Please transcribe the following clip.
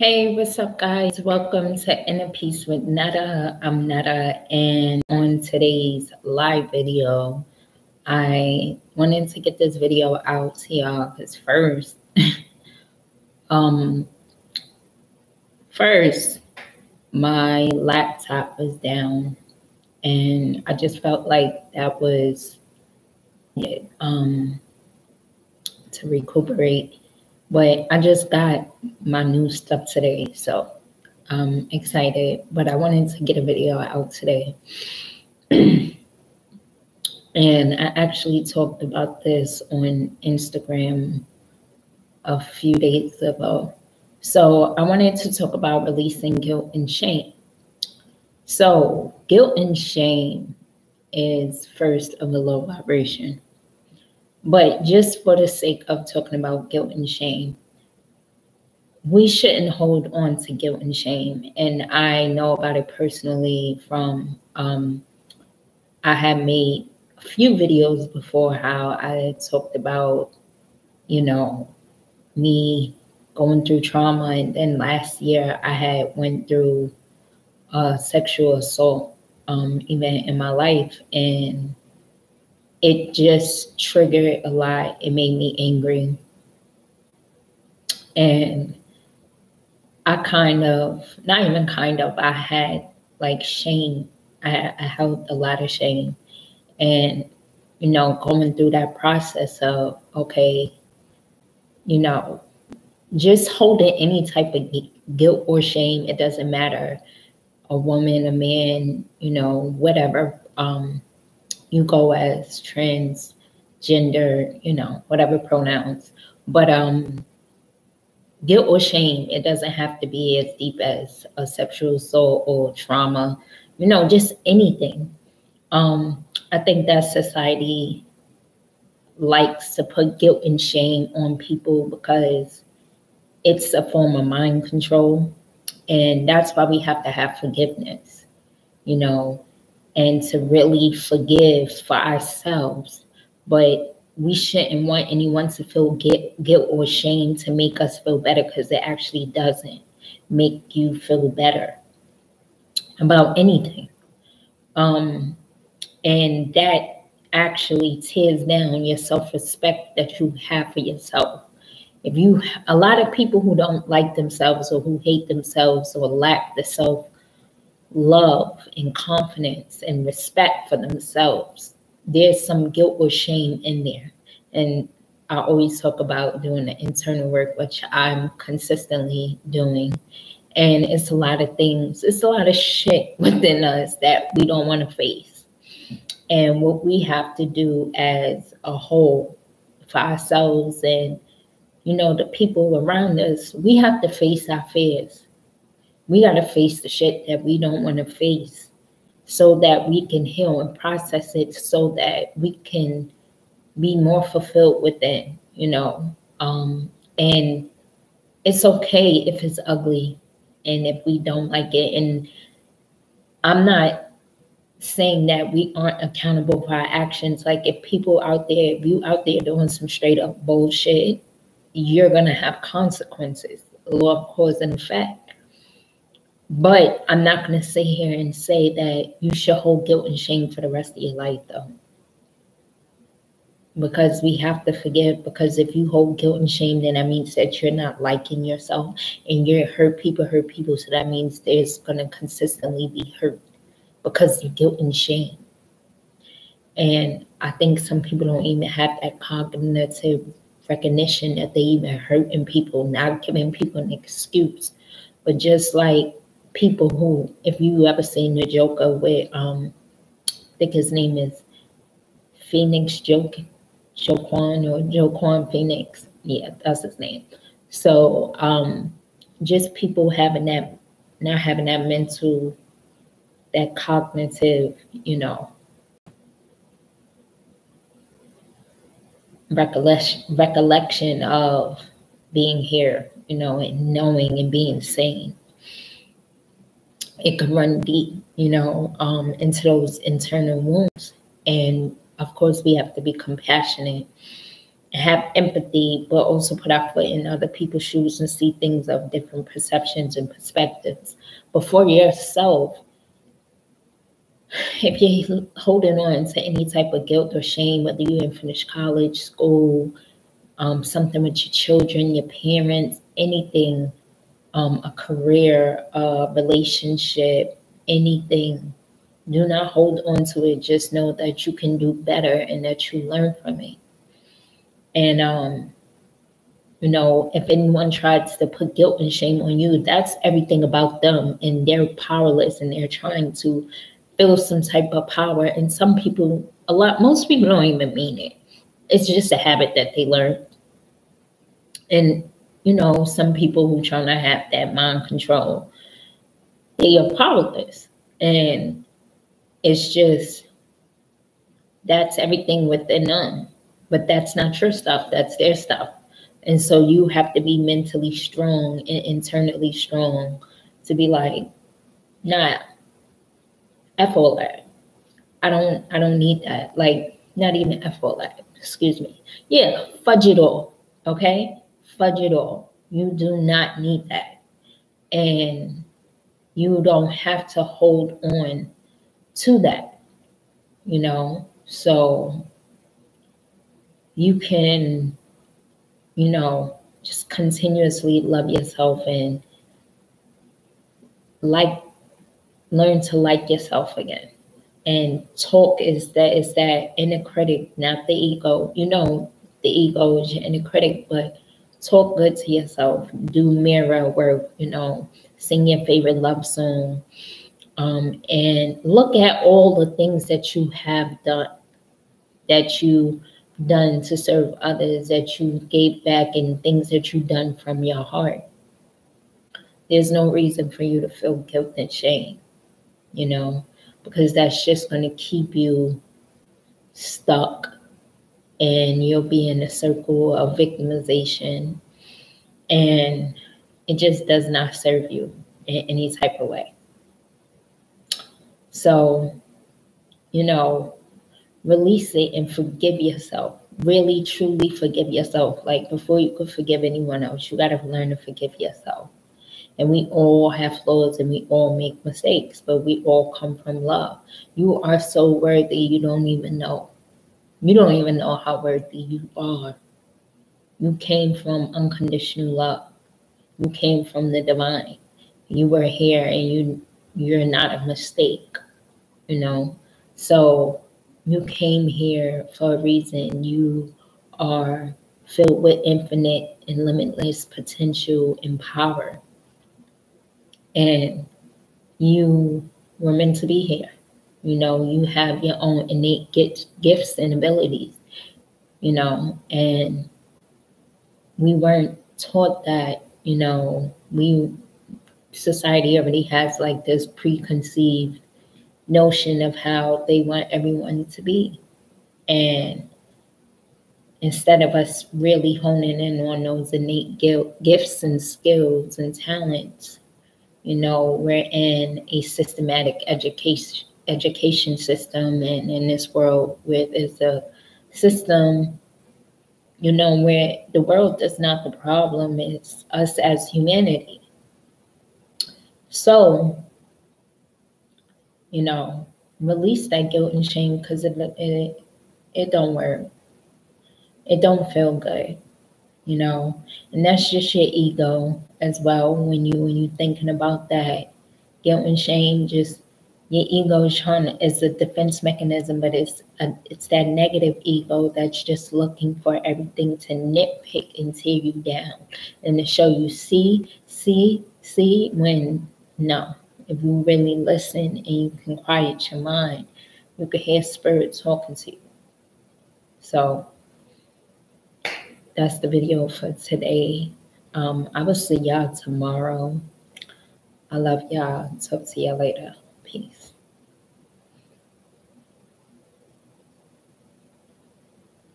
Hey, what's up, guys? Welcome to Inner Peace with Netta. I'm Netta, and on today's live video, I wanted to get this video out to y'all because um, first, my laptop was down, and I just felt like that was it, to recuperate. But I just got my new stuff today, so I'm excited. But I wanted to get a video out today. And I actually talked about this on Instagram a few days ago. So I wanted to talk about releasing guilt and shame. So guilt and shame is first of a low vibration. But just for the sake of talking about guilt and shame, we shouldn't hold on to guilt and shame. And I know about it personally from, I had made a few videos before how I talked about, me going through trauma. And then last year I had went through a sexual assault event in my life. And it just triggered a lot. It made me angry. And I I had like shame. I held a lot of shame. And, going through that process of, okay, just holding any type of guilt or shame, it doesn't matter. A woman, a man, whatever. You go as transgender, whatever pronouns. But guilt or shame, it doesn't have to be as deep as a sexual assault or trauma, just anything. I think that society likes to put guilt and shame on people because it's a form of mind control. And that's why we have to have forgiveness, and to really forgive for ourselves. But we shouldn't want anyone to feel guilt or shame to make us feel better, because it actually doesn't make you feel better about anything. And that actually tears down your self-respect that you have for yourself. A lot of people who don't like themselves or who hate themselves or lack the self-love and confidence and respect for themselves, there's some guilt or shame in there. And I always talk about doing the internal work, which I'm consistently doing. And it's a lot of things. It's a lot of shit within us that we don't want to face. And what we have to do as a whole for ourselves and, the people around us, we have to face our fears. We got to face the shit that we don't want to face so that we can heal and process it so that we can be more fulfilled within, and it's okay if it's ugly and if we don't like it. And I'm not saying that we aren't accountable for our actions. Like if you out there doing some straight up bullshit, you're going to have consequences, law of cause and effect. But I'm not going to sit here and say that you should hold guilt and shame for the rest of your life, though. Because we have to forgive, because if you hold guilt and shame, then that means that you're not liking yourself and you're hurt people. So that means there's going to consistently be hurt because of guilt and shame. And I think some people don't even have that cognitive recognition that they even hurting people, not giving people an excuse. But just like people who, if you ever seen the Joker with, I think his name is Phoenix Joaquin Phoenix. Yeah, that's his name. So just people not having that mental, that cognitive, recollection of being here, and knowing and being sane. It can run deep, into those internal wounds. And of course, we have to be compassionate have empathy, but also put our foot in other people's shoes and see things of different perceptions and perspectives. But for yourself, if you're holding on to any type of guilt or shame, whether you didn't finish college, school, something with your children, your parents, anything, a career, a relationship, anything, do not hold on to it. Just know that you can do better and that you learn from it. And, you know, if anyone tries to put guilt and shame on you, that's everything about them, and they're powerless, and they're trying to feel some type of power. And some people, most people don't even mean it. It's just a habit that they learn. And, you know, some people who trying to have that mind control, they are powerless. And it's just, that's everything within them. But that's not your stuff, that's their stuff. And so you have to be mentally strong and internally strong to be like, nah, F all that. I don't need that. Like, not even F all that. Excuse me. Yeah, fudge it all. Okay? Fudge it all. You do not need that. And you don't have to hold on to that. You know? So you can, you know, just continuously love yourself and learn to like yourself again. And talk is that inner critic, not the ego. You know, the ego is your inner critic, but talk good to yourself. Do mirror work, you know, sing your favorite love song. And look at all the things that you have done, to serve others, that you gave back, and things that you've done from your heart. There's no reason for you to feel guilt and shame, you know, because that's just going to keep you stuck, and you'll be in a circle of victimization, and it just does not serve you in any type of way. So, you know, release it and forgive yourself. Really, truly forgive yourself. Like, before you could forgive anyone else, you got to learn to forgive yourself. And we all have flaws and we all make mistakes, but we all come from love. You are so worthy, you don't even know. You don't even know how worthy you are. You came from unconditional love. You came from the divine. You were here, and you're not a mistake, you know. So you came here for a reason. You are filled with infinite and limitless potential and power. And you were meant to be here. You know, you have your own innate gifts and abilities, you know, and we weren't taught that, you know. Society already has like this preconceived notion of how they want everyone to be. And instead of us really honing in on those innate gifts and skills and talents, you know, we're in a systematic education system, and in this world where there's a system, you know, where the world is not the problem, it's us as humanity. So, you know, release that guilt and shame, because it don't work. It don't feel good, you know, and that's just your ego as well. When you thinking about that guilt and shame, just your ego is is a defense mechanism, but it's that negative ego that's just looking for everything to nitpick and tear you down, and to show you see, when no. If you really listen and you can quiet your mind, you can hear spirit talking to you. So that's the video for today. I will see y'all tomorrow. I love y'all. Talk to y'all later. Peace.